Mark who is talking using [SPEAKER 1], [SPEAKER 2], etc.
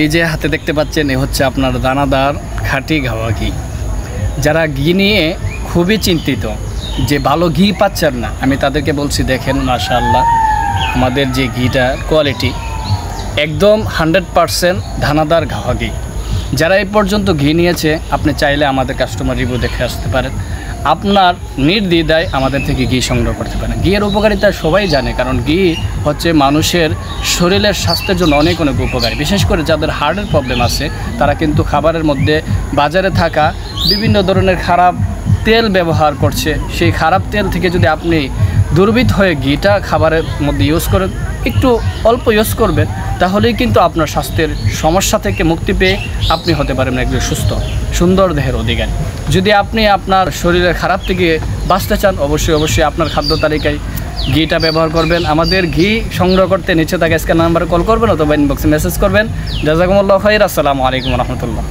[SPEAKER 1] এই যে হাতে দেখতে পাচ্ছেন এ হচ্ছে আপনার দানাদার খাঁটি গাওয়া ঘি। যারা ঘি নিয়ে খুবই চিন্তিত যে ভালো ঘি পাচ্ছেন না, আমি তাদেরকে বলছি দেখেন মাশাআল্লাহ আমাদের যে ঘিটা কোয়ালিটি একদম 100% দানাদার গাওয়া ঘি। যারা এই পর্যন্ত ঘি নিয়েছে আপনি চাইলে আমাদের কাস্টমার রিভিউ দেখে আসতে পারেন, আপনার নির্দ্বিধায় আমাদের থেকে ঘি সংগ্রহ করতে পারেন। ঘিয়ের উপকারিতা সবাই জানে, কারণ ঘি হচ্ছে মানুষের শরীরের স্বাস্থ্যের জন্য অনেক অনেক উপকারী। বিশেষ করে যাদের হার্টের প্রবলেম আছে তারা কিন্তু খাবারের মধ্যে বাজারে থাকা বিভিন্ন ধরনের খারাপ তেল ব্যবহার করছে। সেই খারাপ তেল থেকে যদি আপনি দুর্বৃত্ত হয়ে ঘিটা খাবারের মধ্যে ইউজ করেন, একটু অল্প ইউজ করবেন, তাহলেই কিন্তু আপনার স্বাস্থ্যের সমস্যা থেকে মুক্তি পেয়ে আপনি হতে পারেন একজন সুস্থ সুন্দর দেহের অধিকারী। যদি আপনি আপনার শরীরের খারাপ থেকে বাঁচতে চান অবশ্যই আপনার খাদ্য তালিকায় ঘিটা ব্যবহার করবেন। আমাদের ঘি সংগ্রহ করতে নিচে থাকা স্ক্যান নাম্বারে কল করবেন অথবা ইনবক্সে মেসেজ করবেন। জাযাকুমুল্লাহু খাইর। আসসালামু আলাইকুম রহমতুল্লাহ।